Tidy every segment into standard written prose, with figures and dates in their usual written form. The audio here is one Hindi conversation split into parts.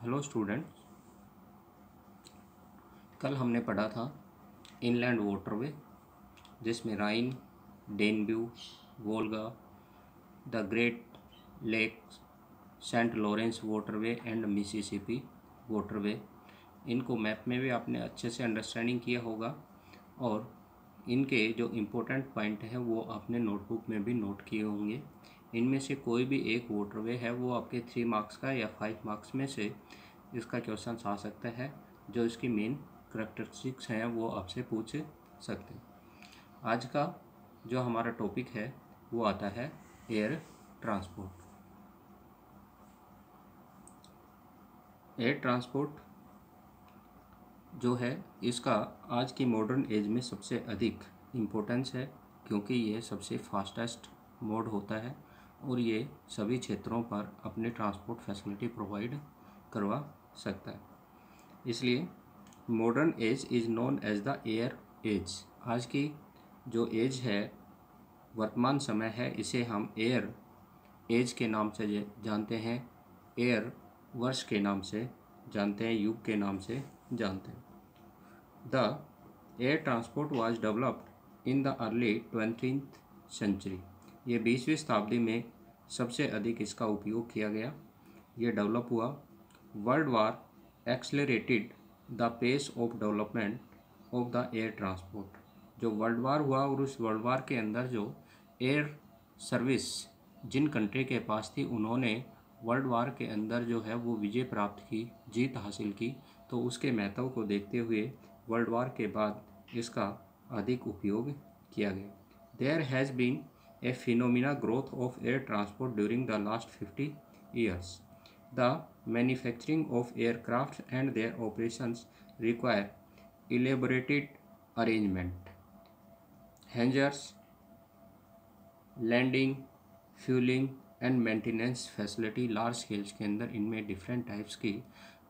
हेलो स्टूडेंट, कल हमने पढ़ा था इनलैंड वाटरवे जिसमें Rhine, Danube, Volga, the Great Lakes, Saint Lawrence waterway and Mississippi waterway. इनको मैप में भी आपने अच्छे से अंडरस्टैंडिंग किया होगा और इनके जो इम्पोर्टेंट पॉइंट हैं वो आपने नोटबुक में भी नोट किए होंगे। इनमें से कोई भी एक वाटरवे है वो आपके 3 मार्क्स का या 5 मार्क्स में से इसका क्वेश्चन आ सकता है। जो इसकी मेन करैक्टरिस्टिक्स हैं वो आपसे पूछ सकते हैं। आज का जो हमारा टॉपिक है वो आता है एयर ट्रांसपोर्ट। एयर ट्रांसपोर्ट जो है इसका आज की मॉडर्न एज में सबसे अधिक इम्पोर्टेंस है, क्योंकि ये सबसे फास्टेस्ट मोड होता है और ये सभी क्षेत्रों पर अपने ट्रांसपोर्ट फैसिलिटी प्रोवाइड करवा सकता है। इसलिए modern age is known as the air age. आज की जो एज है, वर्तमान समय है, इसे हम एयर एज के नाम से जानते हैं, एयर वर्ष के नाम से जानते हैं, युग के नाम से जानते हैं। The air transport was developed in the early 20th century. ये 20वीं शताब्दी में सबसे अधिक इसका उपयोग किया गया। ये डेवलप हुआ। World war accelerated the pace of development of the air transport. जो वर्ल्ड वार हुआ और उस वर्ल्ड वार के अंदर जो एयर सर्विस जिन कंट्री के पास थी, उन्होंने वर्ल्ड वार के अंदर जो है वो विजय प्राप्त की, जीत हासिल की। तो उसके महत्व को देखते हुए वर्ल्ड वार के बाद इसका अधिक उपयोग किया गया। There has been a phenomena growth of air transport during the last 50 years. The manufacturing of aircraft and their operations require elaborated arrangement. Hangars, landing, fuelling and maintenance facility large scales के अंदर इनमें डिफरेंट टाइप्स की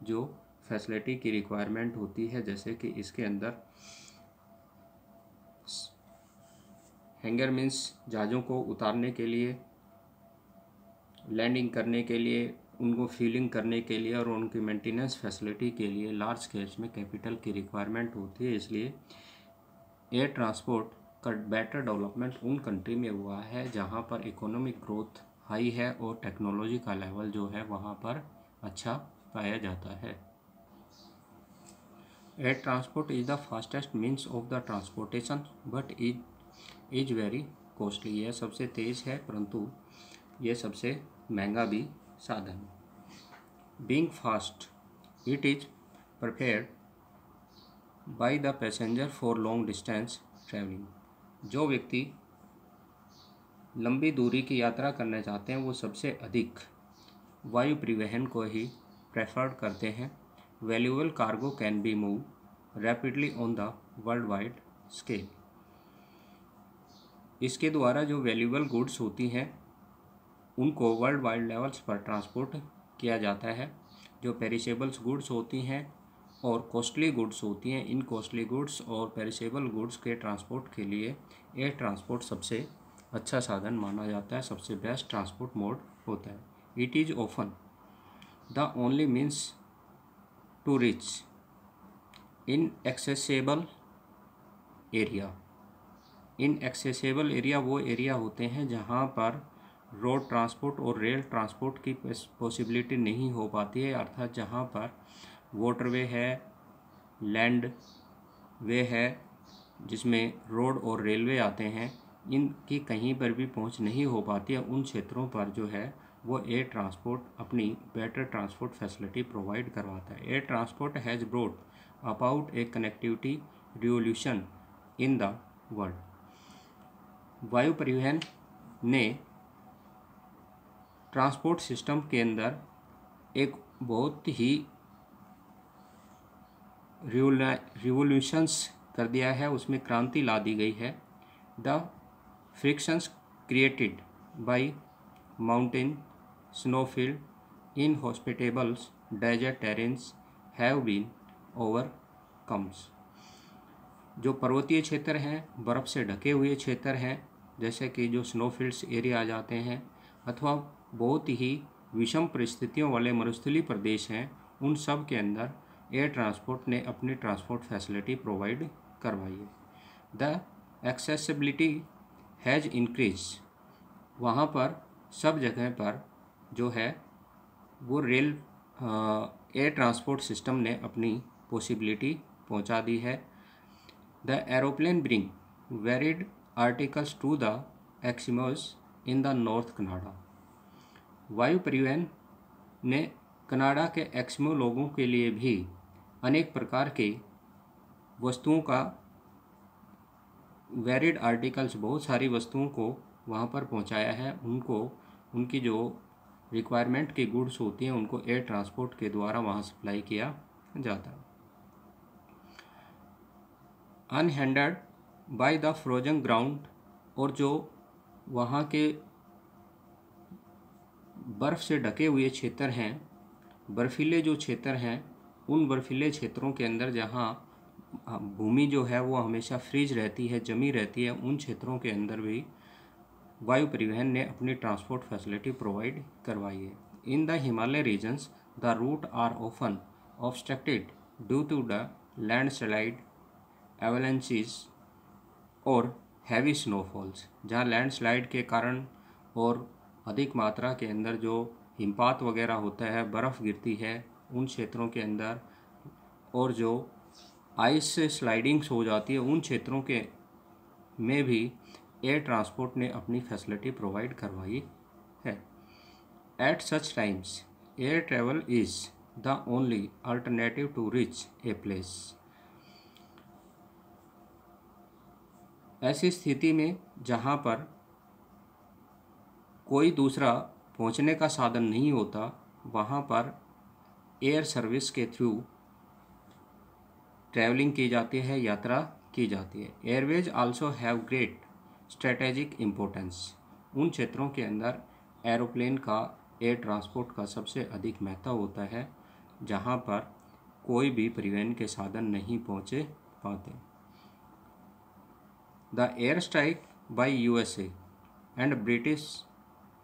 जो फैसिलिटी की रिक्वायरमेंट होती है, जैसे कि इसके अंदर हैंगर मीन्स जहाज़ों को उतारने के लिए, लैंडिंग करने के लिए, उनको फीलिंग करने के लिए और उनकी मेंटेनेंस फैसिलिटी के लिए लार्ज स्केल्स में कैपिटल की रिक्वायरमेंट होती है। इसलिए एयर ट्रांसपोर्ट का बेटर डेवलपमेंट उन कंट्री में हुआ है जहां पर इकोनॉमिक ग्रोथ हाई है और टेक्नोलॉजी का लेवल जो है वहां पर अच्छा पाया जाता है। Air transport is the fastest means of the transportation but is very costly. यह सबसे तेज़ है परंतु यह सबसे महंगा भी साधन है। Being fast it is prepared by the passenger for long distance travelling. जो व्यक्ति लंबी दूरी की यात्रा करना चाहते हैं वो सबसे अधिक वायु परिवहन को ही प्रेफर्ड करते हैं। Valuable cargo can be move rapidly on the world wide scale. इसके द्वारा जो वैल्यूएबल गुड्स होती हैं उनको वर्ल्ड वाइड लेवल्स पर ट्रांसपोर्ट किया जाता है। जो पेरिशेबल्स गुड्स होती हैं और कॉस्टली गुड्स होती हैं, इन कॉस्टली गुड्स और पेरिशेबल गुड्स के ट्रांसपोर्ट के लिए एयर ट्रांसपोर्ट सबसे अच्छा साधन माना जाता है, सबसे बेस्ट ट्रांसपोर्ट मोड होता है। It is often the only means to reach inaccessible area. Inaccessible area वो एरिया होते हैं जहाँ पर रोड ट्रांसपोर्ट और रेल ट्रांसपोर्ट की पॉसिबिलिटी नहीं हो पाती है, अर्थात जहाँ पर वाटरवे है, लैंड वे है जिसमें रोड और रेलवे आते हैं, इनकी कहीं पर भी पहुँच नहीं हो पाती है। उन क्षेत्रों पर जो है वो एयर ट्रांसपोर्ट अपनी बेटर ट्रांसपोर्ट फैसिलिटी प्रोवाइड करवाता है। Air transport has brought about A connectivity revolution in the world. वायु परिवहन ने ट्रांसपोर्ट सिस्टम के अंदर एक बहुत ही रिवोल्यूशंस कर दिया है, उसमें क्रांति ला दी गई है। The frictions created by mountain snowfield in hospitables desert terrains have been overcomes. जो पर्वतीय क्षेत्र हैं, बर्फ़ से ढके हुए क्षेत्र हैं, जैसे कि जो स्नोफील्ड्स एरिया आ जाते हैं, अथवा बहुत ही विषम परिस्थितियों वाले मरुस्थलीय प्रदेश हैं, उन सब के अंदर एयर ट्रांसपोर्ट ने अपनी ट्रांसपोर्ट फैसिलिटी प्रोवाइड करवाई है। द एक्सेसिबिलिटी हैज़ इंक्रीज, वहाँ पर सब जगह पर जो है वो रेल एयर ट्रांसपोर्ट सिस्टम ने अपनी पॉसिबिलिटी पहुँचा दी है। The aeroplane bring varied articles to the Eskimos in the north Canada, वायु परिवहन ने कनाडा के एक्समो लोगों के लिए भी अनेक प्रकार के वस्तुओं का वेरिड आर्टिकल्स, बहुत सारी वस्तुओं को वहाँ पर पहुँचाया है। उनको उनकी जो रिक्वायरमेंट की गुड्स होती हैं उनको एयर ट्रांसपोर्ट के द्वारा वहाँ सप्लाई किया जाता है। Unhindered by the frozen ground, और जो वहाँ के बर्फ़ से ढके हुए क्षेत्र हैं, बर्फीले जो क्षेत्र हैं, उन बर्फीले क्षेत्रों के अंदर जहाँ भूमि जो है वो हमेशा फ्रीज रहती है, जमी रहती है, उन क्षेत्रों के अंदर भी वायु परिवहन ने अपनी ट्रांसपोर्ट फैसिलिटी प्रोवाइड करवाई है। In the Himalaya regions the route are often obstructed due to the landslide, avalanches और हैवी स्नोफॉल्स, जहाँ लैंडस्लाइड के कारण और अधिक मात्रा के अंदर जो हिमपात वगैरह होता है, बर्फ़ गिरती है उन क्षेत्रों के अंदर, और जो आइस से स्लाइडिंग्स हो जाती है उन क्षेत्रों के में भी एयर ट्रांसपोर्ट ने अपनी फैसिलिटी प्रोवाइड करवाई है। At such times air travel is the only alternative to reach a place, ऐसी स्थिति में जहाँ पर कोई दूसरा पहुँचने का साधन नहीं होता, वहाँ पर एयर सर्विस के थ्रू ट्रैवलिंग की जाती है, यात्रा की जाती है। Airways also have great strategic importance, उन क्षेत्रों के अंदर एरोप्लेन का, एयर ट्रांसपोर्ट का सबसे अधिक महत्व होता है जहाँ पर कोई भी परिवहन के साधन नहीं पहुँचे पाते। The air strike by USA and British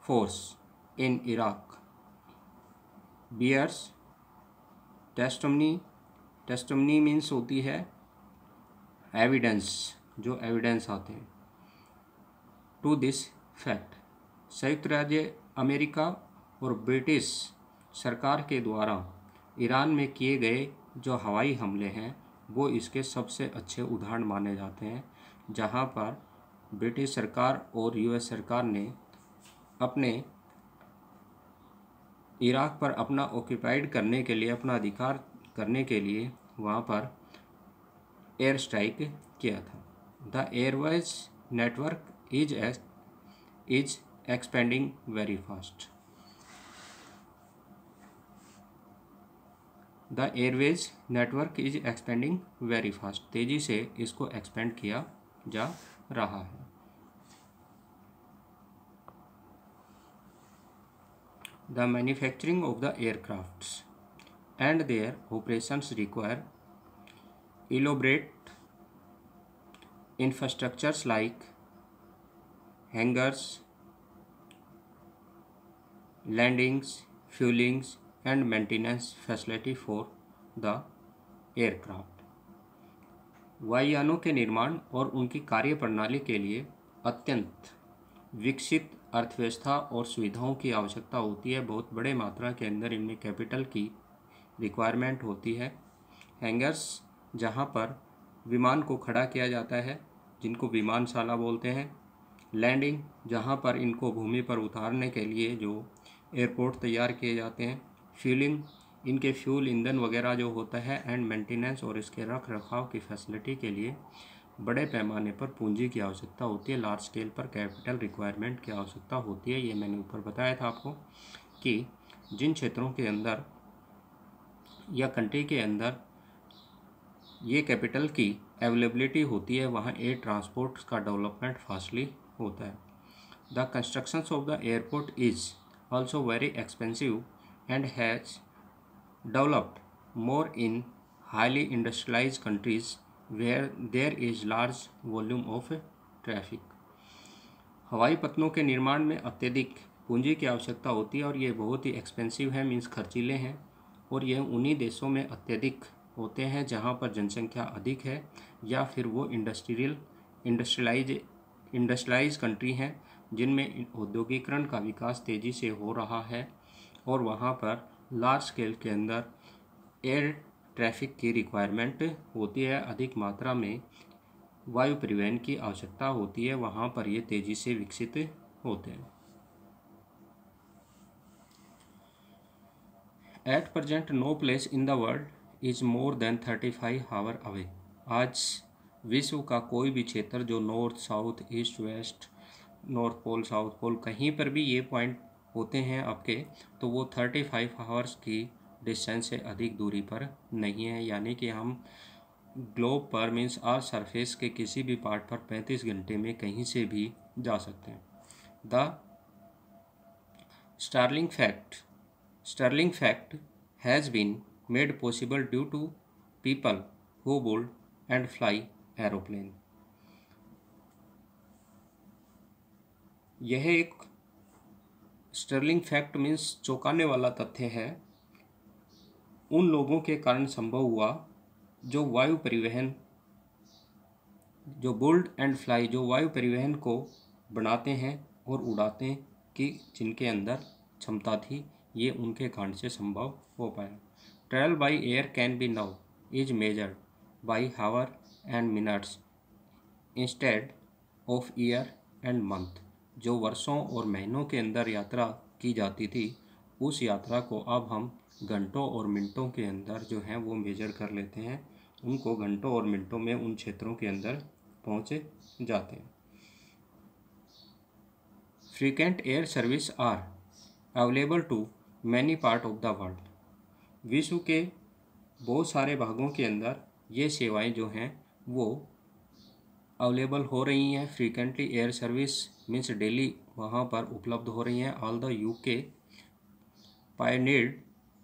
force in Iraq bears testimony, testimony means होती है एविडेंस, जो एविडेंस आते हैं, टू दिस फैक्ट। संयुक्त राज्य अमेरिका और ब्रिटिश सरकार के द्वारा ईरान में किए गए जो हवाई हमले हैं वो इसके सबसे अच्छे उदाहरण माने जाते हैं, जहां पर ब्रिटिश सरकार और यूएस सरकार ने अपने इराक पर अपना ऑक्यूपाइड करने के लिए, अपना अधिकार करने के लिए वहाँ पर एयर स्ट्राइक किया था। The Airways network is expanding very fast, the Airways network is expanding very fast, तेज़ी से इसको एक्सपेंड किया जा रहा है। The manufacturing of the aircrafts and their operations require elaborate infrastructures like hangars, landings, fuelings and maintenance facility for the aircraft। वायुयानों के निर्माण और उनकी कार्य प्रणाली के लिए अत्यंत विकसित अर्थव्यवस्था और सुविधाओं की आवश्यकता होती है। बहुत बड़े मात्रा के अंदर इनमें कैपिटल की रिक्वायरमेंट होती है। हैंगर्स, जहाँ पर विमान को खड़ा किया जाता है, जिनको विमानशाला बोलते हैं। लैंडिंग, जहाँ पर इनको भूमि पर उतारने के लिए जो एयरपोर्ट तैयार किए जाते हैं। फ्यूलिंग, इनके फ्यूल ईंधन वगैरह जो होता है। एंड मेंटेनेंस, और इसके रख रखाव की फैसिलिटी के लिए बड़े पैमाने पर पूंजी की आवश्यकता होती है। लार्ज स्केल पर कैपिटल रिक्वायरमेंट की आवश्यकता होती है। ये मैंने ऊपर बताया था आपको कि जिन क्षेत्रों के अंदर या कंट्री के अंदर ये कैपिटल की अवेलेबिलिटी होती है, वहाँ एयर ट्रांसपोर्ट का डेवलपमेंट फास्टली होता है। The construction of the airport is also very expensive and has developed more in highly industrialised countries where there is large volume of traffic. हवाई पत्तनों के निर्माण में अत्यधिक पूंजी की आवश्यकता होती है और ये बहुत ही एक्सपेंसिव है, मीन्स खर्चीले हैं। और यह उन्हीं देशों में अत्यधिक होते हैं जहां पर जनसंख्या अधिक है, या फिर वो इंडस्ट्रियलाइज कंट्री हैं जिनमें औद्योगिकरण का विकास तेज़ी से हो रहा है और वहां पर लार्ज स्केल के अंदर एयर ट्रैफिक की रिक्वायरमेंट होती है, अधिक मात्रा में वायु परिवहन की आवश्यकता होती है, वहाँ पर ये तेज़ी से विकसित होते हैं। At present no place in the world is more than 35 hour away. आज विश्व का कोई भी क्षेत्र जो north south east west, north pole south pole, कहीं पर भी ये पॉइंट होते हैं आपके, तो वो 35 आवर्स की डिस्टेंस से अधिक दूरी पर नहीं है। यानी कि हम ग्लोब पर मीन्स अर्थ सरफेस के किसी भी पार्ट पर 35 घंटे में कहीं से भी जा सकते हैं। The Sterling fact has been made possible due to people who build and fly aeroplane। यह एक स्टर्लिंग फैक्ट मीन्स चौंकाने वाला तथ्य है, उन लोगों के कारण संभव हुआ जो वायु परिवहन, जो बुल्ड एंड फ्लाई, जो वायु परिवहन को बनाते हैं और उड़ाते हैं, कि जिनके अंदर क्षमता थी, ये उनके कारण से संभव हो पाया। Travel by air can be now is measured by hour and minutes instead of year and month. जो वर्षों और महीनों के अंदर यात्रा की जाती थी, उस यात्रा को अब हम घंटों और मिनटों के अंदर जो है वो मेजर कर लेते हैं, उनको घंटों और मिनटों में उन क्षेत्रों के अंदर पहुँचे जाते हैं। Frequent air service are available to many part of the world. विश्व के बहुत सारे भागों के अंदर ये सेवाएं जो हैं वो अवेलेबल हो रही हैं। Frequently air service means daily वहाँ पर उपलब्ध हो रही हैं। All the UK pioneered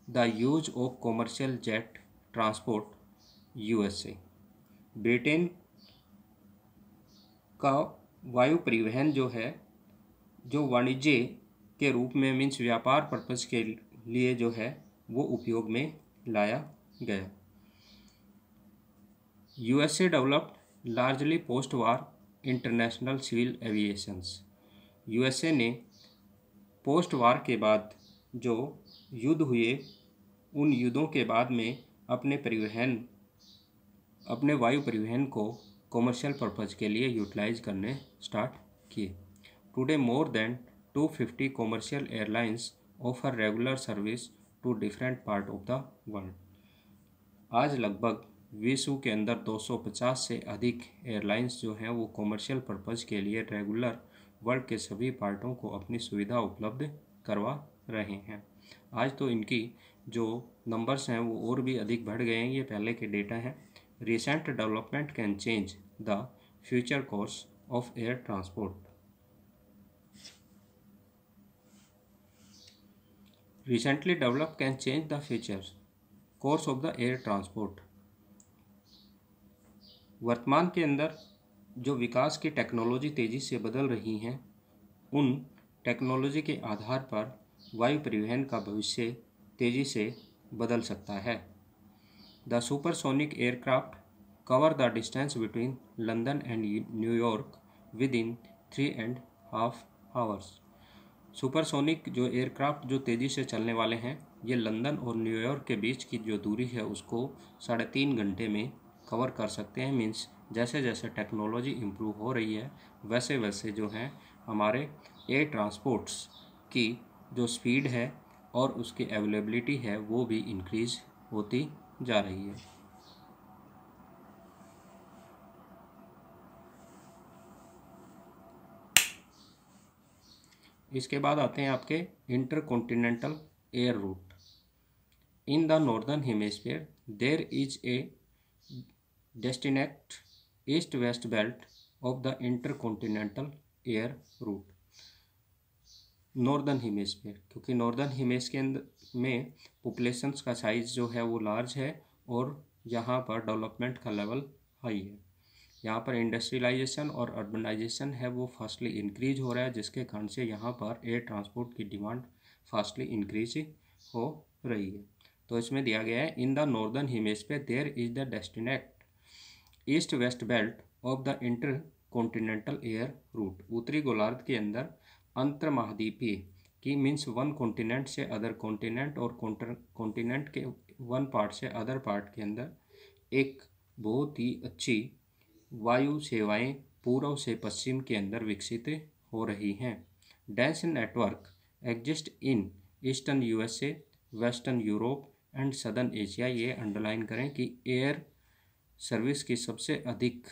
the use of commercial jet transport. USA, Britain का वायु परिवहन जो है, जो वाणिज्य के रूप में मीन्स व्यापार पर्पस के लिए जो है वो उपयोग में लाया गया। यूएसए डेवलप्ड लार्जली पोस्ट वार इंटरनेशनल सिविल एविएशंस। यूएसए ने पोस्ट वार के बाद जो युद्ध हुए, उन युद्धों के बाद में अपने वायु परिवहन को कॉमर्शियल पर्पज़ के लिए यूटिलाइज करने स्टार्ट किए। Today more than 250 commercial airlines offer regular service to different part of the world. आज लगभग विश्व के अंदर 250 से अधिक एयरलाइंस जो हैं वो कॉमर्शियल पर्पज़ के लिए रेगुलर वर्ल्ड के सभी पार्टों को अपनी सुविधा उपलब्ध करवा रहे हैं। आज तो इनकी जो नंबर्स हैं वो और भी अधिक बढ़ गए हैं, ये पहले के डेटा हैं। Recent development can change the future course of air transport. Recently developed can change the future course of the air transport। वर्तमान के अंदर जो विकास की टेक्नोलॉजी तेज़ी से बदल रही हैं, उन टेक्नोलॉजी के आधार पर वायु परिवहन का भविष्य तेज़ी से बदल सकता है। The supersonic aircraft cover the distance between London and New York with in 3.5 hours. Supersonic जो एयरक्राफ्ट जो तेज़ी से चलने वाले हैं, ये लंदन और न्यूयॉर्क के बीच की जो दूरी है उसको 3.5 घंटे में कवर कर सकते हैं। मीन्स जैसे जैसे टेक्नोलॉजी इम्प्रूव हो रही है, वैसे वैसे जो है हमारे एयर ट्रांसपोर्ट्स की जो स्पीड है और उसकी अवेलेबिलिटी है वो भी इंक्रीज होती जा रही है। इसके बाद आते हैं आपके intercontinental air route. In the northern hemisphere there is a distinct east west belt of the intercontinental air route. Northern hemisphere, क्योंकि नॉर्दर्न हेमिस्फीयर में पॉपुलेशंस का साइज जो है वो लार्ज है और यहाँ पर डेवलपमेंट का लेवल हाई है। यहाँ पर इंडस्ट्रियलाइजेशन और अर्बनाइजेशन है वो फास्टली इंक्रीज हो रहा है, जिसके कारण से यहाँ पर एयर ट्रांसपोर्ट की डिमांड फास्टली इंक्रीज हो रही है। तो इसमें दिया गया है in the northern hemisphere there is the distinct east west belt of the intercontinental air route. उत्तरी गोलार्ध के अंदर अंतर महाद्वीपीय की मीन्स वन कॉन्टिनेंट से अदर कॉन्टिनेंट और कॉन्टिनेंट के वन पार्ट से अदर पार्ट के अंदर एक बहुत ही अच्छी वायु सेवाएं पूर्व से पश्चिम के अंदर विकसित हो रही हैं। Dense network exist in eastern USA, western Europe and southern Asia. ये अंडरलाइन करें कि एयर सर्विस की सबसे अधिक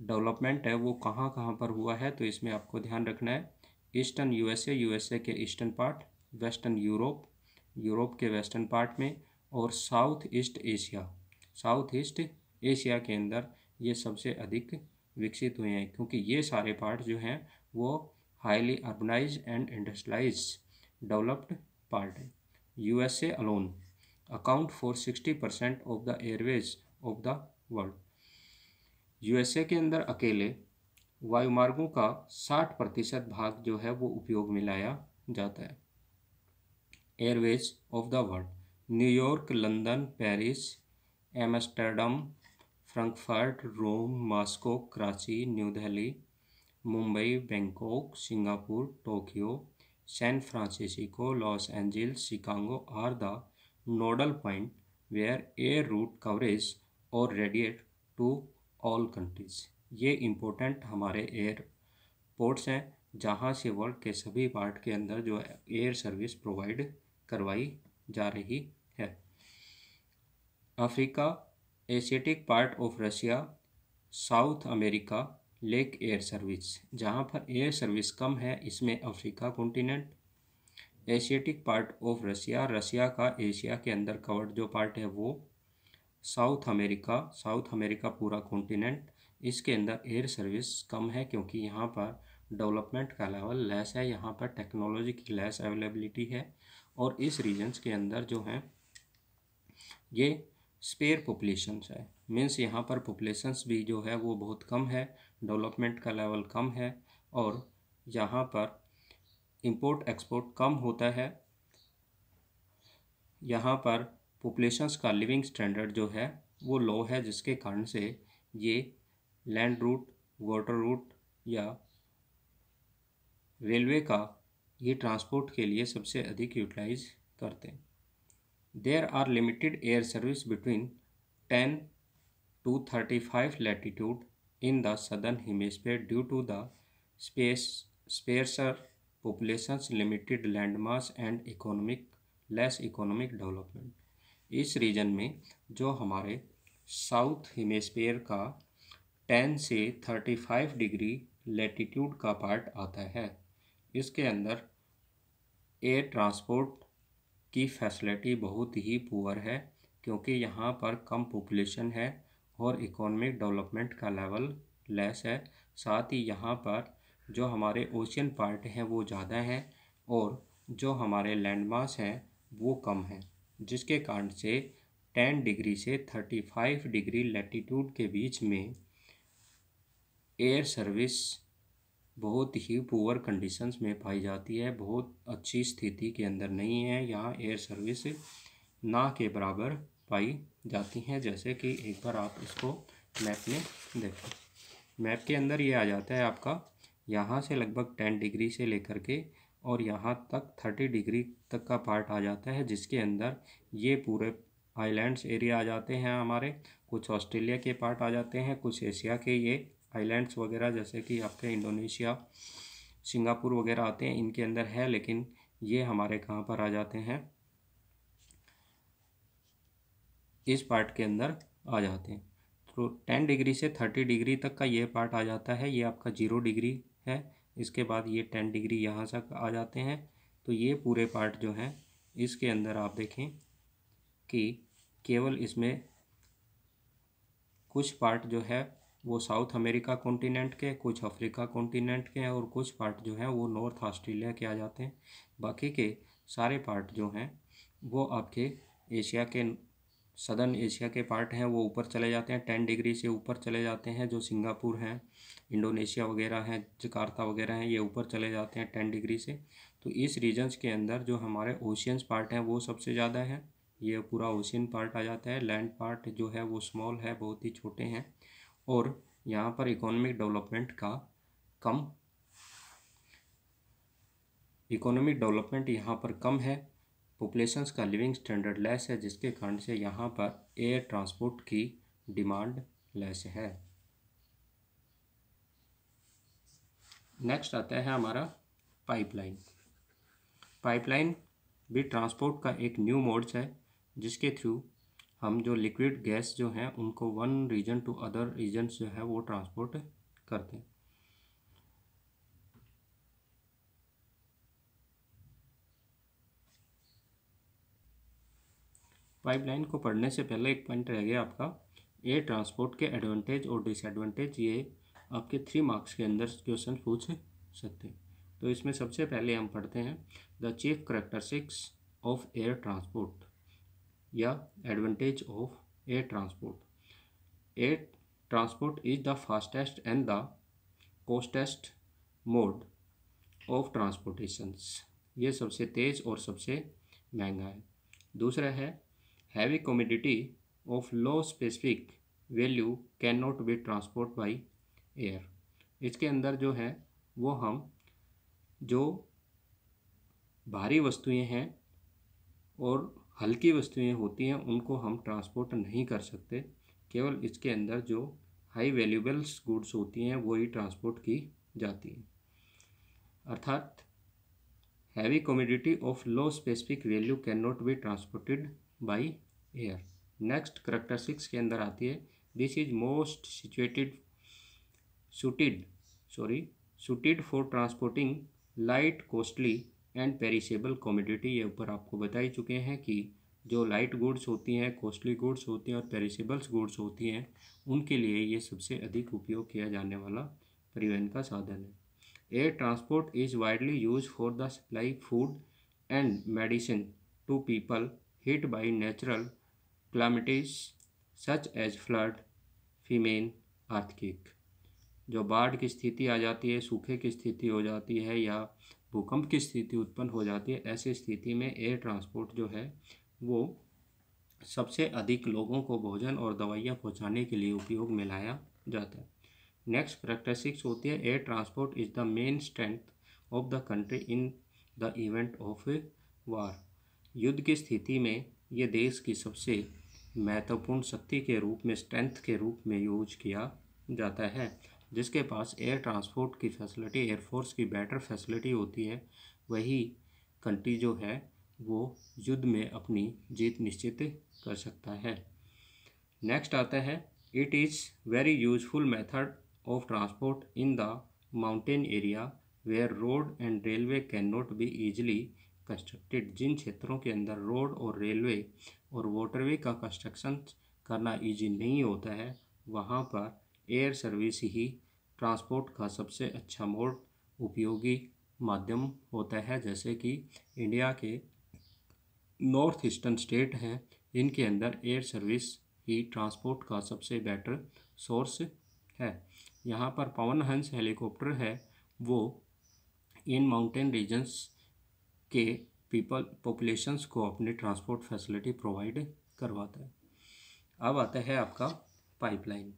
डेवलपमेंट है वो कहाँ कहाँ पर हुआ है, तो इसमें आपको ध्यान रखना है ईस्टर्न यूएसए, यूएसए के eastern part, western Europe, Europe के वेस्टर्न पार्ट में, और south east Asia, south east Asia के अंदर ये सबसे अधिक विकसित हुए हैं, क्योंकि ये सारे पार्ट जो हैं वो highly urbanize and industrialize developed part है। USA alone account for 60% of the airways of the world. USA के अंदर अकेले वायुमार्गों का 60% भाग जो है वो उपयोग में लाया जाता है। Airways of the world New York, London, Paris, Amsterdam, Frankfurt, Rome, Moscow, Karachi, New Delhi, Mumbai, Bangkok, Singapore, Tokyo, San Francisco, Los Angeles, Chicago are the nodal point where air route coverage और रेडिएट टू ऑल कंट्रीज। ये इम्पोर्टेंट हमारे एयरपोर्ट्स हैं जहाँ से वर्ल्ड के सभी पार्ट के अंदर जो एयर सर्विस प्रोवाइड करवाई जा रही है। Africa, Asiatic part of Russia, south America lake air service, जहाँ पर एयर सर्विस कम है इसमें Africa continent. Asiatic part of Russia, Russia का एशिया के अंदर कवर्ड जो पार्ट है वो साउथ अमेरिका, साउथ अमेरिका पूरा कॉन्टिनेंट, इसके अंदर एयर सर्विस कम है क्योंकि यहाँ पर डेवलपमेंट का लेवल लेस है, यहाँ पर टेक्नोलॉजी की लेस अवेलेबिलिटी है, और इस रीजन्स के अंदर जो हैं ये स्पेयर पॉपुलेशंस है, मीन्स यहाँ पर पॉपुलेशंस भी जो है वो बहुत कम है, डेवलपमेंट का लेवल कम है, और यहाँ पर इंपोर्ट एक्सपोर्ट कम होता है। यहाँ पर पॉपुलेशंस का लिविंग स्टैंडर्ड जो है वो लो है, जिसके कारण से ये लैंड रूट, वाटर रूट या रेलवे का ये ट्रांसपोर्ट के लिए सबसे अधिक यूटिलाइज करते हैं। There are limited air service between 10 to 35 latitude in the southern hemisphere due to the sparser populations, limited land mass and less economic development। इस रीजन में जो हमारे साउथ हेमिस्फीयर का 10 से 35 डिग्री लैटिट्यूड का पार्ट आता है, इसके अंदर एयर ट्रांसपोर्ट की फैसिलिटी बहुत ही पुअर है, क्योंकि यहाँ पर कम पॉपुलेशन है और इकोनॉमिक डेवलपमेंट का लेवल लेस है। साथ ही यहाँ पर जो हमारे ओशियन पार्ट हैं वो ज़्यादा हैं और जो हमारे लैंड मास हैं वो कम है, जिसके कारण से 10 डिग्री से 35 डिग्री लैटिट्यूड के बीच में एयर सर्विस बहुत ही पुअर कंडीशंस में पाई जाती है, बहुत अच्छी स्थिति के अंदर नहीं है। यहाँ एयर सर्विस ना के बराबर पाई जाती हैं। जैसे कि एक बार आप इसको मैप में देखें, मैप के अंदर ये आ जाता है आपका यहाँ से लगभग 10 डिग्री से लेकर के और यहाँ तक 30 डिग्री तक का पार्ट आ जाता है, जिसके अंदर ये पूरे आइलैंड्स एरिया आ जाते हैं हमारे, कुछ ऑस्ट्रेलिया के पार्ट आ जाते हैं, कुछ एशिया के ये आइलैंड्स वगैरह जैसे कि आपके इंडोनेशिया, सिंगापुर वगैरह आते हैं, इनके अंदर है, लेकिन ये हमारे कहाँ पर आ जाते हैं, इस पार्ट के अंदर आ जाते हैं। तो 10 डिग्री से 30 डिग्री तक का ये पार्ट आ जाता है, ये आपका 0 डिग्री है। इसके बाद ये 10 डिग्री यहाँ तक आ जाते हैं। तो ये पूरे पार्ट जो हैं इसके अंदर आप देखें कि केवल इसमें कुछ पार्ट जो है वो साउथ अमेरिका कॉन्टिनेंट के, कुछ अफ्रीका कॉन्टिनेंट के हैं और कुछ पार्ट जो हैं वो नॉर्थ ऑस्ट्रेलिया के आ जाते हैं। बाकी के सारे पार्ट जो हैं वो आपके एशिया के सदर्न एशिया के पार्ट हैं वो ऊपर चले जाते हैं, 10 डिग्री से ऊपर चले जाते हैं। जो सिंगापुर हैं, इंडोनेशिया वगैरह हैं, जकार्ता वगैरह हैं, ये ऊपर चले जाते हैं 10 डिग्री से। तो इस रीजन्स के अंदर जो हमारे ओशियंस पार्ट हैं वो सबसे ज़्यादा है, ये पूरा ओशियन पार्ट आ जाता है। लैंड पार्ट जो है वो स्मॉल है, बहुत ही छोटे हैं। और यहाँ पर इकोनॉमिक डेवलपमेंट का कम इकोनॉमिक डेवलपमेंट यहाँ पर कम है। पॉपुलेशंस का लिविंग स्टैंडर्ड लेस है, जिसके कारण से यहाँ पर एयर ट्रांसपोर्ट की डिमांड लेस है। नेक्स्ट आता है हमारा पाइपलाइन। पाइपलाइन भी ट्रांसपोर्ट का एक न्यू मोड्स है, जिसके थ्रू हम जो लिक्विड गैस जो हैं उनको one region to other regions जो है वो ट्रांसपोर्ट करते हैं। पाइपलाइन को पढ़ने से पहले एक पॉइंट रह गया आपका, एयर ट्रांसपोर्ट के एडवांटेज और डिसएडवांटेज, ये आपके 3 मार्क्स के अंदर क्वेश्चन पूछ सकते हैं। तो इसमें सबसे पहले हम पढ़ते हैं the chief characteristics of air transport या advantage of air transport. Air transport is the fastest and the costest mode of transportations, ये सबसे तेज़ और सबसे महंगा है। दूसरा है heavy commodity of low specific value can not be transport by air. इसके अंदर जो है वो हम जो भारी वस्तुएं हैं और हल्की वस्तुएं होती हैं उनको हम ट्रांसपोर्ट नहीं कर सकते, केवल इसके अंदर जो हाई वैल्यूबल्स गुड्स होती हैं वो ही ट्रांसपोर्ट की जाती हैं। अर्थात heavy commodity of low specific value can not be transported by air. Next characteristics के अंदर आती है this is most suited for transporting light costly and perishable commodity. ये ऊपर आपको बता ही चुके हैं कि जो लाइट गुड्स होती हैं, कॉस्टली गुड्स होती हैं और पेरिशेबल्स गुड्स होती हैं, उनके लिए ये सबसे अधिक उपयोग किया जाने वाला परिवहन का साधन है। Air transport is widely use for the supply food and medicine to people hit by natural calamities such as flood, famine, earthquake. जो बाढ़ की स्थिति आ जाती है, सूखे की स्थिति हो जाती है या भूकंप की स्थिति उत्पन्न हो जाती है, ऐसी स्थिति में एयर ट्रांसपोर्ट जो है वो सबसे अधिक लोगों को भोजन और दवाइयाँ पहुँचाने के लिए उपयोग में लाया जाता है। नेक्स्ट करेक्टरिस्टिक्स होती है air transport is the main strength of the country in the event of war. युद्ध की स्थिति में ये देश की सबसे महत्वपूर्ण शक्ति के रूप में, स्ट्रेंथ के रूप में यूज किया जाता है। जिसके पास एयर ट्रांसपोर्ट की फैसिलिटी, एयरफोर्स की बेटर फैसिलिटी होती है, वही कंट्री जो है वो युद्ध में अपनी जीत निश्चित कर सकता है। नेक्स्ट आता है it is very useful method of transport in the mountain area where road and railway can not be easily constructed. जिन क्षेत्रों के अंदर रोड और रेलवे और वाटरवे का कंस्ट्रक्शन करना ईजी नहीं होता है, वहाँ पर एयर सर्विस ही ट्रांसपोर्ट का सबसे अच्छा मोड, उपयोगी माध्यम होता है। जैसे कि इंडिया के नॉर्थ ईस्टर्न स्टेट हैं, इनके अंदर एयर सर्विस ही ट्रांसपोर्ट का सबसे बेटर सोर्स है। यहाँ पर पवन हंस हेलीकॉप्टर है, वो इन माउंटेन रीजन्स के पॉपुलेशंस को अपनी ट्रांसपोर्ट फैसिलिटी प्रोवाइड करवाता है। अब आता है आपका पाइपलाइन।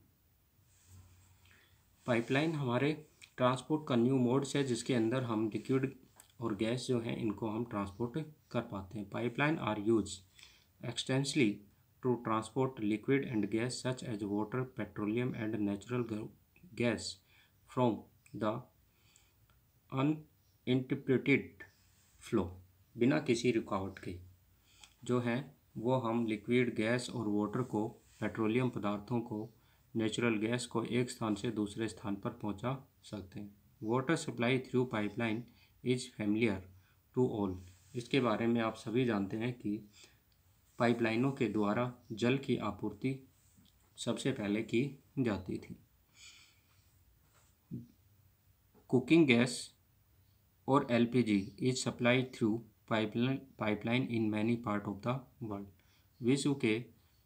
पाइपलाइन हमारे ट्रांसपोर्ट का न्यू मोड्स है, जिसके अंदर हम लिक्विड और गैस जो हैं इनको हम ट्रांसपोर्ट कर पाते हैं। Pipeline are use extensively to transport liquid and gas such as water, petroleum and natural gas from the uninterpreted flow. बिना किसी रुकावट के जो है वो हम लिक्विड गैस और वाटर को, पेट्रोलियम पदार्थों को, नेचुरल गैस को एक स्थान से दूसरे स्थान पर पहुंचा सकते हैं। Water supply through pipeline is familiar to all. इसके बारे में आप सभी जानते हैं कि पाइपलाइनों के द्वारा जल की आपूर्ति सबसे पहले की जाती थी। कुकिंग गैस और LPG is supply through pipeline in many part of the world. विश्व के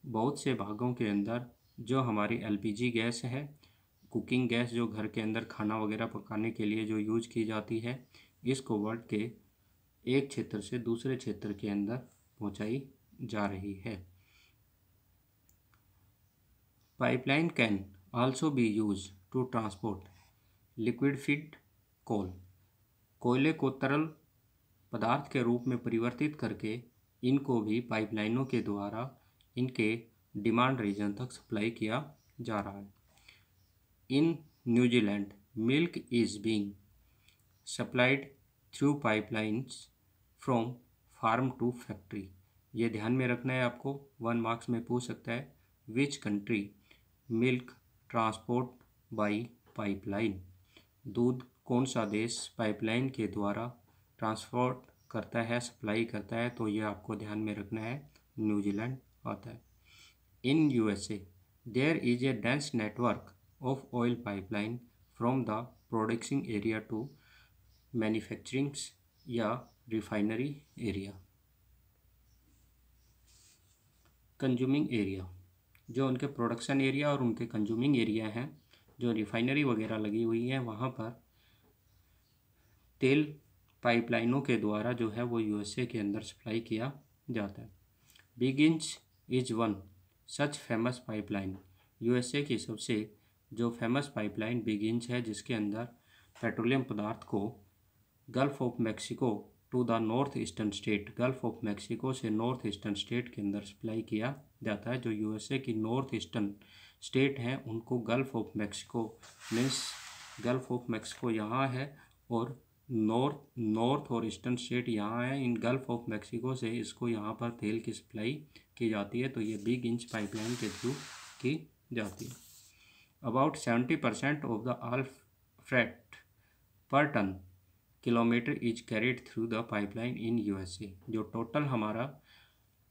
बहुत से भागों के अंदर जो हमारी एलपीजी गैस है, कुकिंग गैस जो घर के अंदर खाना वगैरह पकाने के लिए जो यूज की जाती है, इसको वर्ल्ड के एक क्षेत्र से दूसरे क्षेत्र के अंदर पहुंचाई जा रही है। Pipeline can also be use to transport liquid coal. कोयले को तरल पदार्थ के रूप में परिवर्तित करके इनको भी पाइपलाइनों के द्वारा इनके डिमांड रीजन तक सप्लाई किया जा रहा है। In New Zealand milk is being supplied through pipelines from farm to factory. ये ध्यान में रखना है आपको, 1 मार्क्स में पूछ सकता है, which country milk transport by pipeline. दूध कौन सा देश पाइपलाइन के द्वारा ट्रांसपोर्ट करता है, सप्लाई करता है, तो ये आपको ध्यान में रखना है, न्यूजीलैंड आता है। In USA there is a dense network of oil pipeline from the production area to manufacturing या रिफाइनरी एरिया। कंज्यूमिंग एरिया, जो उनके प्रोडक्शन एरिया और उनके कंज्यूमिंग एरिया हैं, जो रिफाइनरी वगैरह लगी हुई है, वहाँ पर तेल पाइपलाइनों के द्वारा जो है वो यूएसए के अंदर सप्लाई किया जाता है। Begins is one such famous pipeline. USA की सबसे जो फेमस पाइपलाइन बिगिंस है, जिसके अंदर पेट्रोलियम पदार्थ को Gulf of Mexico to the north eastern state, Gulf of Mexico से नॉर्थ ईस्टर्न स्टेट के अंदर सप्लाई किया जाता है। जो यूएसए की नॉर्थ ईस्टर्न स्टेट हैं उनको gulf of Mexico means gulf of Mexico यहाँ है और नॉर्थ और ईस्टर्न स्टेट यहाँ है। इन गल्फ ऑफ मैक्सिको से इसको यहाँ पर तेल की सप्लाई की जाती है, तो ये बिग इंच पाइपलाइन के थ्रू की जाती है। About 70% of the all freight पर ton kilometre is carried through the pipeline in USA. जो टोटल हमारा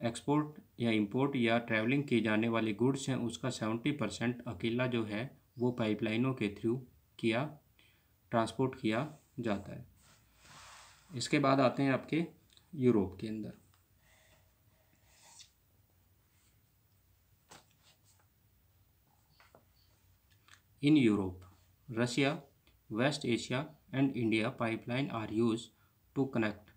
एक्सपोर्ट या इंपोर्ट या ट्रैवलिंग की जाने वाली गुड्स हैं, उसका 70% अकेला जो है वो पाइपलाइनों के थ्रू ट्रांसपोर्ट किया जाता है। इसके बाद आते हैं आपके यूरोप के अंदर। In Europe, Russia, West Asia and India pipeline are use to connect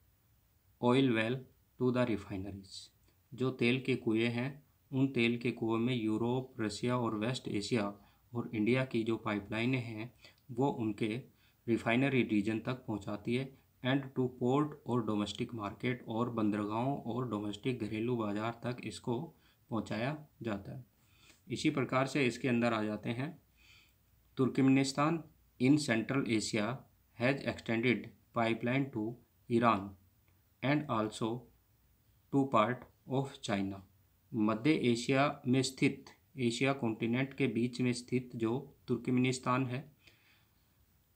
oil well to the refineries. जो तेल के कुएँ हैं, उन तेल के कुओं में यूरोप, रशिया और वेस्ट एशिया और इंडिया की जो पाइपलाइनें हैं वो उनके रिफाइनरी रीजन तक पहुंचाती है एंड टू पोर्ट और डोमेस्टिक मार्केट, और बंदरगाहों और डोमेस्टिक घरेलू बाज़ार तक इसको पहुंचाया जाता है। इसी प्रकार से इसके अंदर आ जाते हैं Turkmenistan in Central Asia has extended pipeline to Iran and also to part of China. मध्य एशिया में स्थित, एशिया कॉन्टिनेंट के बीच में स्थित जो तुर्कमेनिस्तान है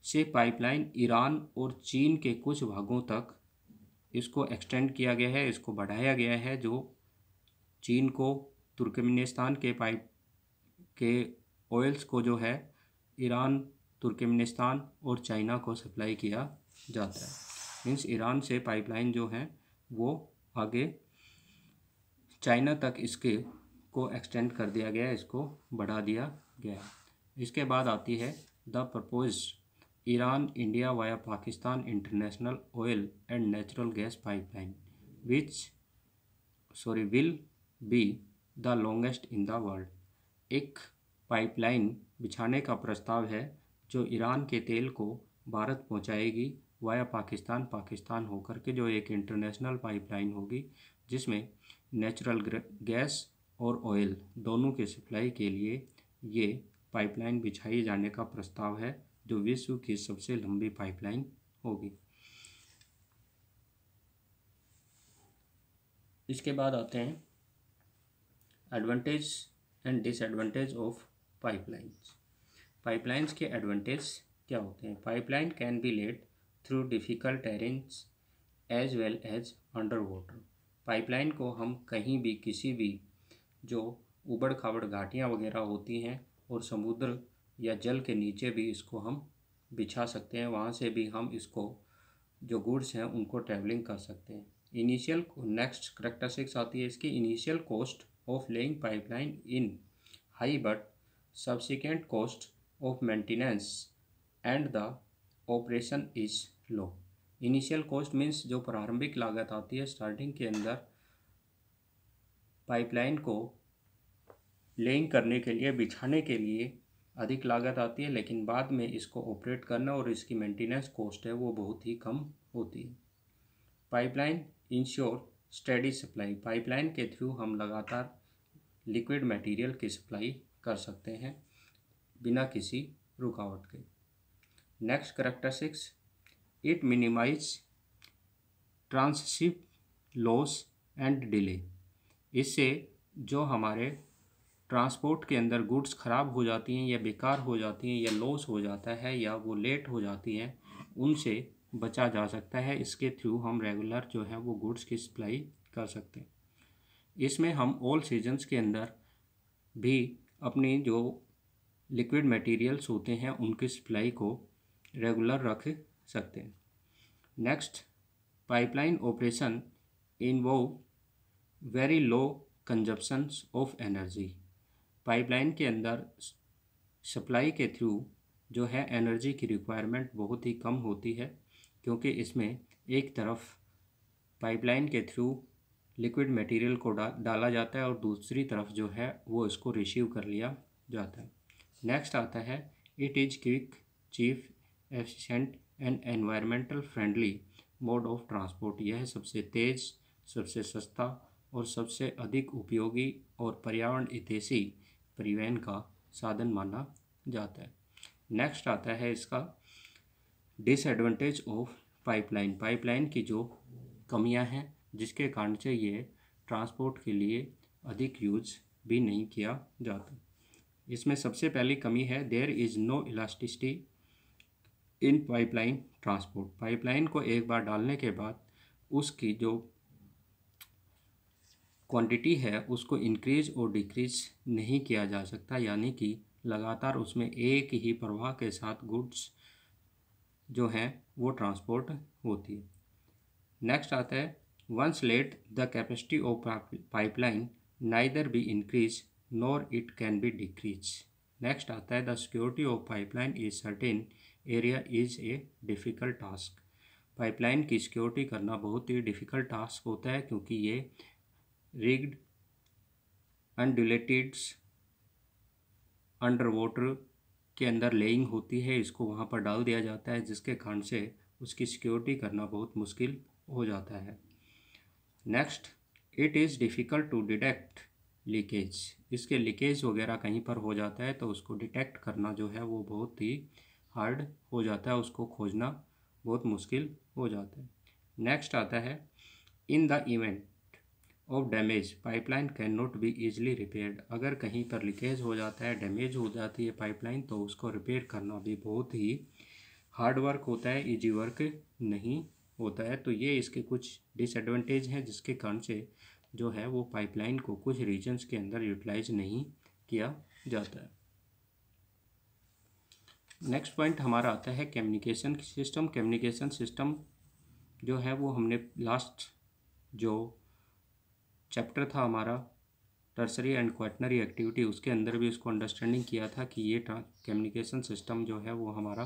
से पाइपलाइन ईरान और चीन के कुछ भागों तक इसको एक्सटेंड किया गया है, इसको बढ़ाया गया है। जो चीन को तुर्कमेनिस्तान के पाइप के ऑयल्स को जो है ईरान, तुर्कमेनिस्तान और चाइना को सप्लाई किया जाता है। मीन्स ईरान से पाइपलाइन जो है वो आगे चाइना तक इसके को एक्सटेंड कर दिया गया है, इसको बढ़ा दिया गया है। इसके बाद आती है the proposed Iran India via Pakistan international oil and natural gas pipeline will be the longest in the world. एक पाइपलाइन बिछाने का प्रस्ताव है जो ईरान के तेल को भारत पहुंचाएगी वाया पाकिस्तान, पाकिस्तान होकर के, जो एक इंटरनेशनल पाइपलाइन होगी जिसमें नेचुरल गैस और ऑयल दोनों के सप्लाई के लिए ये पाइपलाइन बिछाई जाने का प्रस्ताव है, जो विश्व की सबसे लंबी पाइपलाइन होगी। इसके बाद आते हैं advantage and disadvantage of pipelines. Pipelines के एडवांटेज क्या होते हैं? Pipeline can be laid through difficult terrains as well as under water. Pipeline को हम कहीं भी, किसी भी जो उबड़ खाबड़ घाटियाँ वगैरह होती हैं और समुद्र या जल के नीचे भी इसको हम बिछा सकते हैं, वहाँ से भी हम इसको जो गुड्स हैं उनको ट्रैवलिंग कर सकते हैं। नेक्स्ट करैक्टरिस्टिक्स आती है इसकी। Initial cost of laying pipeline in high, but subsequent cost of maintenance and the operation is low. Initial cost means जो प्रारंभिक लागत आती है स्टार्टिंग के अंदर पाइपलाइन को लेइंग करने के लिए, बिछाने के लिए अधिक लागत आती है, लेकिन बाद में इसको ऑपरेट करना और इसकी मेंटेनेंस कॉस्ट है वो बहुत ही कम होती है। Pipeline ensure steady supply, pipeline के थ्रू हम लगातार लिक्विड मटेरियल की सप्लाई कर सकते हैं बिना किसी रुकावट के। Next characteristics, it minimize tranship loss and delay, इससे जो हमारे ट्रांसपोर्ट के अंदर गुड्स ख़राब हो जाती हैं या बेकार हो जाती हैं या लॉस हो जाता है या वो लेट हो जाती हैं, उनसे बचा जा सकता है। इसके थ्रू हम रेगुलर जो है वो गुड्स की सप्लाई कर सकते हैं। इसमें हम ऑल सीजन्स के अंदर भी अपनी जो लिक्विड मटेरियल्स होते हैं उनकी सप्लाई को रेगुलर रख सकते हैं। Next, pipeline operation involve very low consumptions of energy, pipeline के अंदर सप्लाई के थ्रू जो है एनर्जी की रिक्वायरमेंट बहुत ही कम होती है, क्योंकि इसमें एक तरफ पाइपलाइन के थ्रू लिक्विड मटेरियल को डाला जाता है और दूसरी तरफ जो है वो इसको रिसीव कर लिया जाता है। नेक्स्ट आता है, it is quick, cheap, efficient and environmental friendly mode of transport, यह सबसे तेज़, सबसे सस्ता और सबसे अधिक उपयोगी और पर्यावरण हितैषी परिवहन का साधन माना जाता है। नेक्स्ट आता है इसका डिसएडवांटेज ऑफ पाइपलाइन, पाइपलाइन की जो कमियां हैं जिसके कारण से ये ट्रांसपोर्ट के लिए अधिक यूज भी नहीं किया जाता। इसमें सबसे पहली कमी है, there is no elasticity in pipeline transport, pipeline को एक बार डालने के बाद उसकी जो क्वांटिटी है उसको इंक्रीज और डिक्रीज नहीं किया जा सकता, यानी कि लगातार उसमें एक ही प्रवाह के साथ गुड्स जो हैं वो ट्रांसपोर्ट होती है। नेक्स्ट आता है, once let the capacity of pipeline neither be increase nor it can be decrease. Next आता है, the security of pipeline is certain area is a difficult task, pipeline की सिक्योरिटी करना बहुत ही डिफ़िकल्ट टास्क होता है, क्योंकि ये रिग्ड अनडिलेटेड्स अंडर वाटर के अंदर लेइंग होती है, इसको वहाँ पर डाल दिया जाता है, जिसके कारण से उसकी सिक्योरिटी करना बहुत मुश्किल हो जाता है। Next, it is difficult to detect leakage, इसके लीकेज वगैरह कहीं पर हो जाता है तो उसको डिटेक्ट करना जो है वो बहुत ही हार्ड हो जाता है, उसको खोजना बहुत मुश्किल हो जाता है। नेक्स्ट आता है, in the event of damage pipeline can not be easily repaired, अगर कहीं पर लीकेज हो जाता है, डैमेज हो जाती है पाइपलाइन, तो उसको रिपेयर करना भी बहुत ही हार्ड वर्क होता है, इजी वर्क नहीं होता है। तो ये इसके कुछ डिसएडवांटेज हैं जिसके कारण से जो है वो पाइपलाइन को कुछ रीजन्स के अंदर यूटिलाइज नहीं किया जाता है। नेक्स्ट पॉइंट हमारा आता है कम्युनिकेशन सिस्टम। कम्युनिकेशन सिस्टम जो है वो हमने लास्ट जो चैप्टर था हमारा टर्सरी एंड क्वाटनरी एक्टिविटी, उसके अंदर भी उसको अंडरस्टैंडिंग किया था कि ये कम्युनिकेशन सिस्टम जो है वो हमारा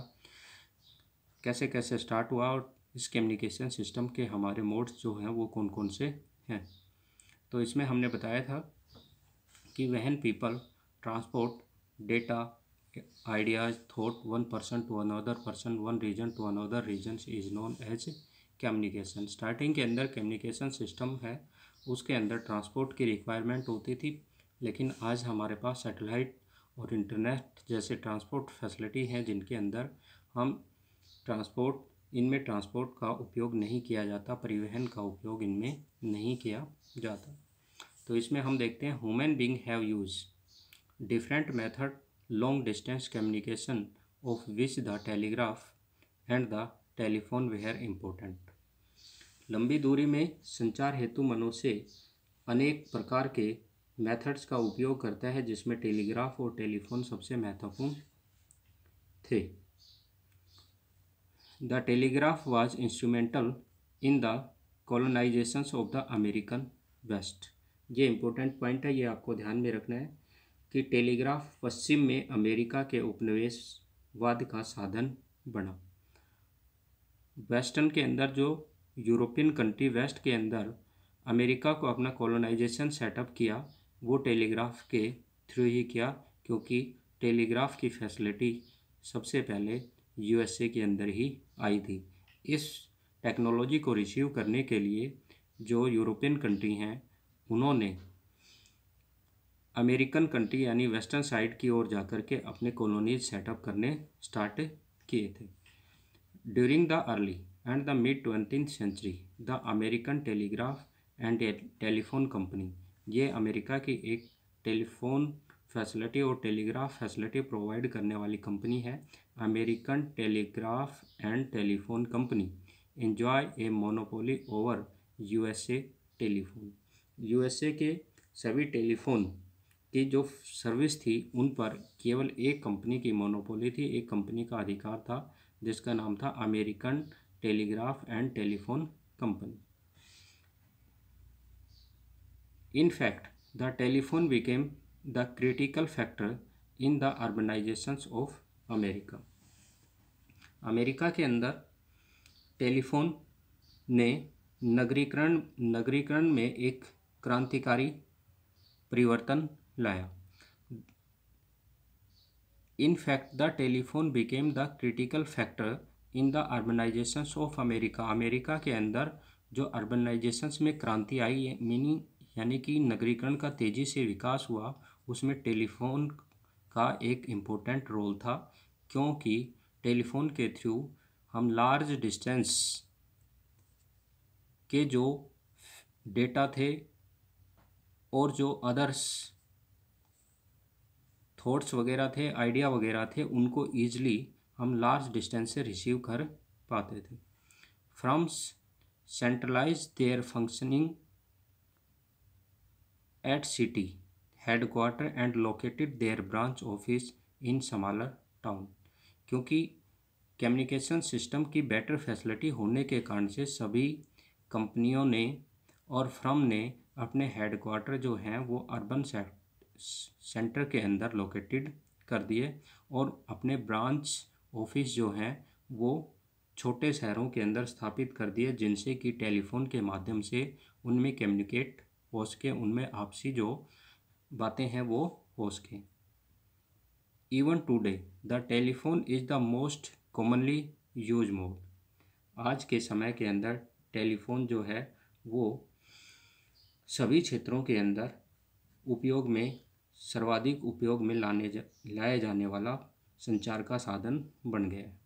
कैसे कैसे स्टार्ट हुआ और इस कम्युनिकेशन सिस्टम के हमारे मोड्स जो हैं वो कौन कौन से हैं। तो इसमें हमने बताया था कि when people transport data, ideas, thought one person to another person, one region to another region is known as communication. Starting के अंदर कम्युनिकेशन सिस्टम है उसके अंदर ट्रांसपोर्ट की रिक्वायरमेंट होती थी, लेकिन आज हमारे पास सैटेलाइट और इंटरनेट जैसे ट्रांसपोर्ट फैसिलिटी हैं जिनके अंदर हम इनमें ट्रांसपोर्ट का उपयोग नहीं किया जाता, परिवहन का उपयोग इनमें नहीं किया जाता। तो इसमें हम देखते हैं, human being have use different method long distance communication of which the telegraph and the telephone were important. लंबी दूरी में संचार हेतु मनुष्य अनेक प्रकार के मेथड्स का उपयोग करता है, जिसमें टेलीग्राफ और टेलीफोन सबसे महत्वपूर्ण थे। The telegraph was instrumental in the colonizations of the American west. ये इम्पोर्टेंट पॉइंट है, ये आपको ध्यान में रखना है कि टेलीग्राफ पश्चिम में अमेरिका के उपनिवेशवाद का साधन बना। वेस्टर्न के अंदर जो यूरोपियन कंट्री वेस्ट के अंदर अमेरिका को अपना कॉलोनाइजेशन सेटअप किया, वो टेलीग्राफ के थ्रू ही किया, क्योंकि टेलीग्राफ की फैसिलिटी सबसे पहले यूएसए के अंदर ही आई थी। इस टेक्नोलॉजी को रिसीव करने के लिए जो यूरोपियन कंट्री हैं, उन्होंने अमेरिकन कंट्री यानी वेस्टर्न साइड की ओर जाकर के अपने कॉलोनीज सेटअप करने स्टार्ट किए थे। During the early and the mid 20th century, the American Telegraph and Telephone Company, ये अमेरिका की एक टेलीफोन फैसिलिटी और टेलीग्राफ फैसिलिटी प्रोवाइड करने वाली कंपनी है। American telegraph and telephone company enjoy a monopoly over USA telephone. USA के सभी टेलीफोन की जो सर्विस थी उन पर केवल एक कंपनी की मोनोपोली थी, एक कंपनी का अधिकार था, जिसका नाम था American telegraph and telephone company. In fact the telephone became the critical factor in the urbanisations of America. America के अंदर टेलीफोन ने नगरीकरण में एक क्रांतिकारी परिवर्तन लाया। In fact, the telephone became the critical factor in the urbanizations of America. America के अंदर जो अर्बनाइजेशंस में क्रांति आई, मीनिंग यानी कि नगरीकरण का तेज़ी से विकास हुआ, उसमें टेलीफोन का एक इम्पोर्टेंट रोल था, क्योंकि टेलीफोन के थ्रू हम लार्ज डिस्टेंस के जो डेटा थे और जो अदर्स थॉट्स वगैरह थे, आइडिया वगैरह थे, उनको ईजिली हम लार्ज डिस्टेंस से रिसीव कर पाते थे। Firms centralise their functioning at city headquarter and located their branch office in smaller town. क्योंकि कम्युनिकेशन सिस्टम की बेटर फैसिलिटी होने के कारण से सभी कंपनियों ने और फर्म ने अपने हेडक्वार्टर जो हैं वो अर्बन सेंटर के अंदर लोकेटेड कर दिए और अपने ब्रांच ऑफिस जो हैं वो छोटे शहरों के अंदर स्थापित कर दिए, जिनसे कि टेलीफोन के माध्यम से उनमें कम्युनिकेट हो सके, उनमें आपसी जो बातें हैं वो हो सकें। Even today the telephone is the most commonly use mode. आज के समय के अंदर टेलीफोन जो है वो सभी क्षेत्रों के अंदर उपयोग में सर्वाधिक उपयोग में लाया जाने वाला संचार का साधन बन गया है।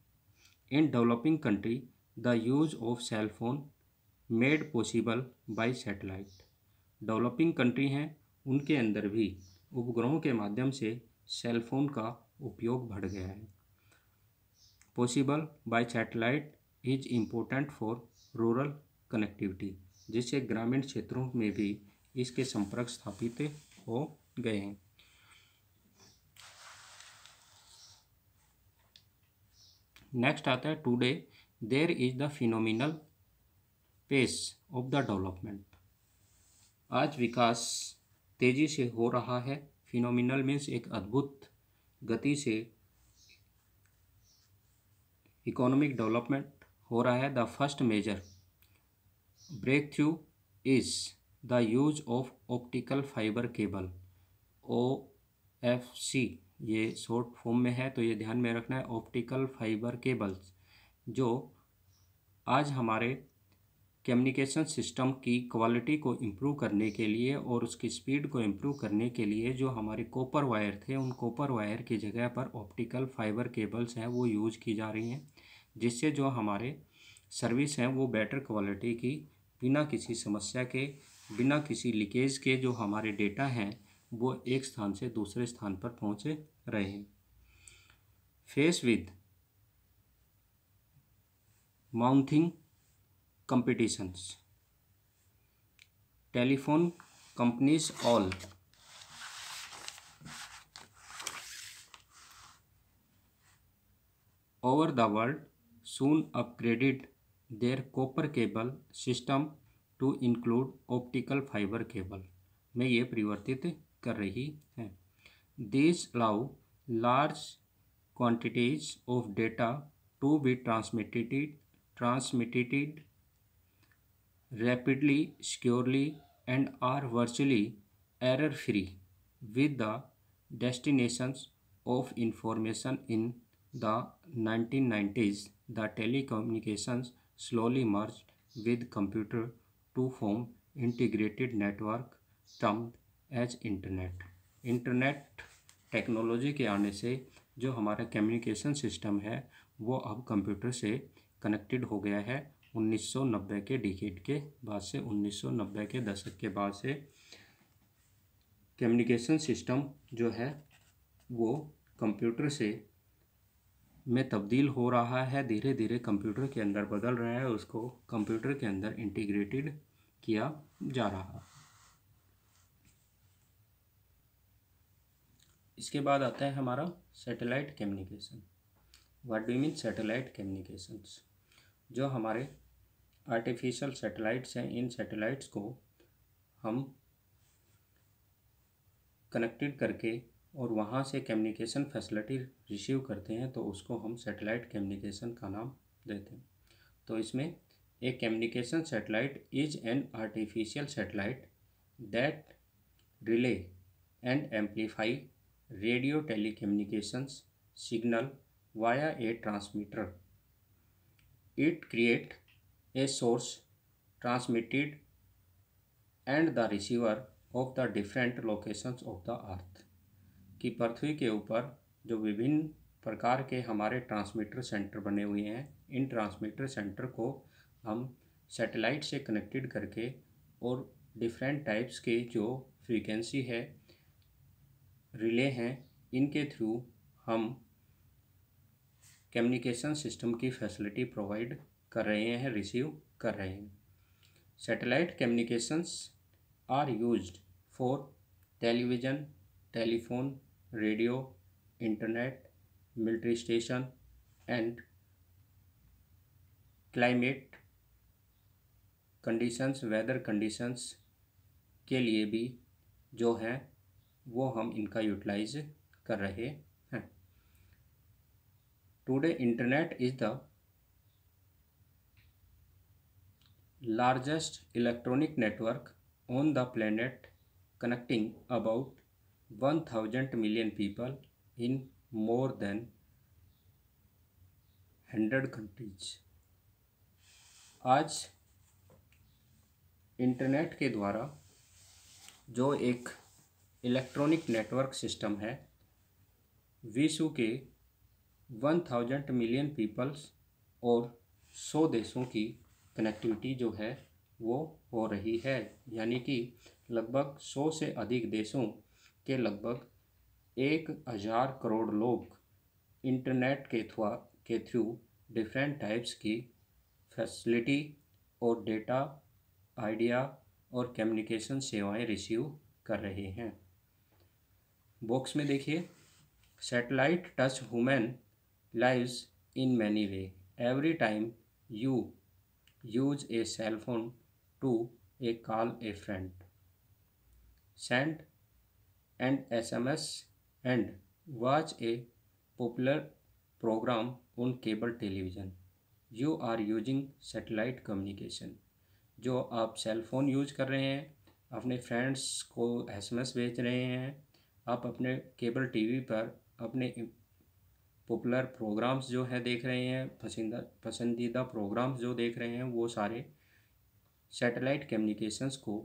In developing country the use of cell phone made possible by satellite. Developing country हैं, उनके अंदर भी उपग्रहों के माध्यम से सेल फोन का उपयोग बढ़ गया है। Possible by satellite is important for rural connectivity, जिससे ग्रामीण क्षेत्रों में भी इसके संपर्क स्थापित हो गए हैं। नेक्स्ट आता है today there is the phenomenal pace of the development. आज विकास तेजी से हो रहा है। फिनोमिनल मीन्स एक अद्भुत गति से इकोनॉमिक डेवलपमेंट हो रहा है। The first major breakthrough is the use of optical fibre cable, OFC ये शॉर्ट फॉर्म में है, तो ये ध्यान में रखना है। ऑप्टिकल फाइबर केबल्स जो आज हमारे कम्युनिकेशन सिस्टम की क्वालिटी को इम्प्रूव करने के लिए और उसकी स्पीड को इम्प्रूव करने के लिए जो हमारे कॉपर वायर थे, उन कॉपर वायर की जगह पर ऑप्टिकल फाइबर केबल्स हैं वो यूज की जा रही हैं, जिससे जो हमारे सर्विस हैं वो बेटर क्वालिटी की, बिना किसी समस्या के, बिना किसी लीकेज के जो हमारे डेटा हैं वो एक स्थान से दूसरे स्थान पर पहुँच रहे हैं। Face with mounting competitions, telephone companies all over the world soon upgraded their copper cable system to include optical fiber cable। में ये परिवर्तित कर रही है। This allow large quantities of data to be transmitted rapidly, securely, and are virtually error-free with the destinations of information. In the 1990s, the telecommunications slowly merged with computer to form integrated network termed as internet. Internet technology के आने से जो हमारा कम्युनिकेशन सिस्टम है वो अब कंप्यूटर से कनेक्टेड हो गया है। 1990 के डिकेड के बाद से, 1990 के दशक के बाद से कम्युनिकेशन सिस्टम जो है वो कंप्यूटर से में तब्दील हो रहा है, धीरे धीरे कंप्यूटर के अंदर बदल रहा है, उसको कंप्यूटर के अंदर इंटीग्रेटेड किया जा रहा है। इसके बाद आता है हमारा satellite communication. What do mean satellite communications? जो हमारे आर्टिफिशियल सैटेलाइट्स हैं, इन सैटेलाइट्स को हम कनेक्टेड करके और वहाँ से कम्युनिकेशन फैसिलिटी रिसीव करते हैं तो उसको हम सैटेलाइट कम्युनिकेशन का नाम देते हैं। तो इसमें एक communication satellite is an artificial satellite that relay and amplify radio telecommunications signal via a transmitter. It create a source transmitted and the receiver of the different locations of the earth. कि पृथ्वी के ऊपर जो विभिन्न प्रकार के हमारे ट्रांसमीटर सेंटर बने हुए हैं, इन ट्रांसमीटर सेंटर को हम सैटेलाइट से कनेक्टेड करके और डिफरेंट टाइप्स के जो फ्रीक्वेंसी है, रिले हैं, इनके थ्रू हम कम्युनिकेशन सिस्टम की फैसिलिटी प्रोवाइड कर रहे हैं, रिसीव कर रहे हैं। Satellite communications are used for television, telephone, radio, internet, military station and climate conditions, weather conditions के लिए भी जो हैं वो हम इनका यूटिलाइज कर रहे हैं। Today, Internet is the largest electronic network on the planet, connecting about 1,000 million people in more than 100 countries. आज इंटरनेट के द्वारा जो एक इलेक्ट्रॉनिक नेटवर्क सिस्टम है, विश्व के 1000 मिलियन पीपल्स और 100 देशों की कनेक्टिविटी जो है वो हो रही है। यानी कि लगभग 100 से अधिक देशों के लगभग 1000 करोड़ लोग इंटरनेट के थ्रू डिफरेंट टाइप्स की फैसिलिटी और डेटा, आइडिया और कम्युनिकेशन सेवाएं रिसीव कर रहे हैं। बॉक्स में देखिए, satellite touch human lives in many ways. Every time you use a cell phone to call a friend, send an SMS and watch a popular program on cable television, you are using satellite communication. जो आप सेल फ़ोन यूज कर रहे हैं, अपने फ्रेंड्स को SMS भेज रहे हैं, आप अपने केबल टीवी पर अपने पॉपुलर प्रोग्राम्स जो है देख रहे हैं, पसंदीदा प्रोग्राम्स जो देख रहे हैं, वो सारे सैटेलाइट कम्युनिकेशंस को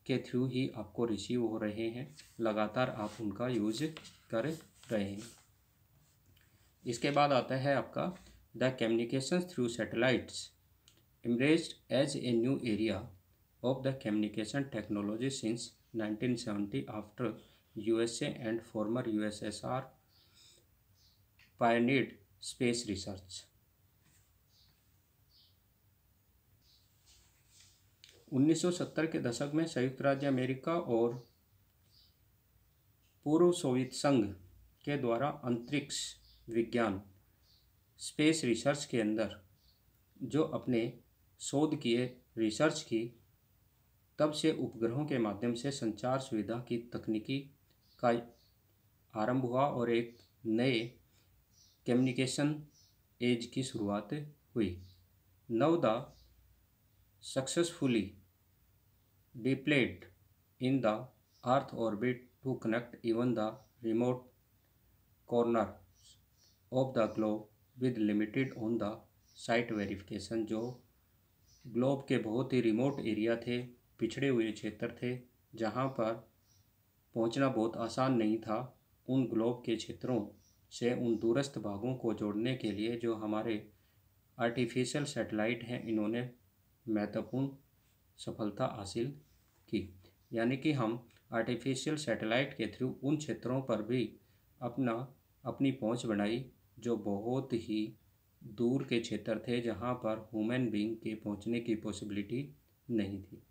के थ्रू ही आपको रिसीव हो रहे हैं। लगातार आप उनका यूज कर रहे हैं। इसके बाद आता है आपका the communication through satellites emerged as a new area of the communication technology since 1970 after USA and former USSR pioneered space research. 1970 के दशक में संयुक्त राज्य अमेरिका और पूर्व सोवियत संघ के द्वारा अंतरिक्ष विज्ञान, स्पेस रिसर्च के अंदर जो अपने शोध किए, रिसर्च की, तब से उपग्रहों के माध्यम से संचार सुविधा की तकनीकी का आरंभ हुआ और एक नए कम्युनिकेशन एज की शुरुआत हुई। Now the successfully deployed in the earth orbit to connect even the remote corner of the globe with limited on the site verification. जो ग्लोब के बहुत ही रिमोट एरिया थे, पिछड़े हुए क्षेत्र थे, जहाँ पर पहुँचना बहुत आसान नहीं था, उन ग्लोब के क्षेत्रों से उन दूरस्थ भागों को जोड़ने के लिए जो हमारे आर्टिफिशियल सैटेलाइट हैं, इन्होंने महत्वपूर्ण सफलता हासिल की। यानी कि हम आर्टिफिशियल सैटेलाइट के थ्रू उन क्षेत्रों पर भी अपनी पहुंच बनाई जो बहुत ही दूर के क्षेत्र थे, जहां पर ह्यूमन बीइंग के पहुंचने की पॉसिबिलिटी नहीं थी।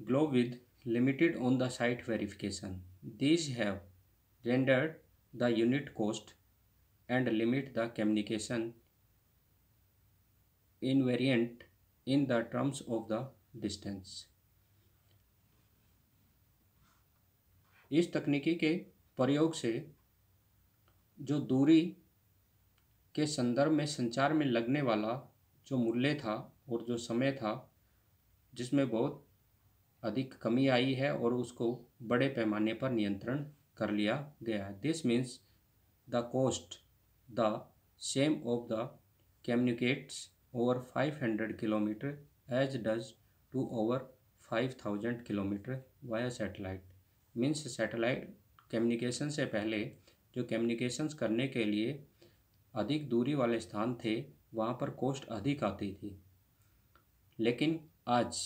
Globe with limited on the site verification, these have rendered the unit cost and limit the communication invariant in the terms of the distance। इस तकनीकी के प्रयोग से जो दूरी के संदर्भ में संचार में लगने वाला जो मूल्य था और जो समय था, जिसमें बहुत अधिक कमी आई है और उसको बड़े पैमाने पर नियंत्रण कर लिया गया है। This means the cost the same of the communicates over 500 kilometre as does to over 5000 kilometre via satellite. Means satellite communication से पहले जो कम्युनिकेशंस करने के लिए अधिक दूरी वाले स्थान थे, वहाँ पर कॉस्ट अधिक आती थी, लेकिन आज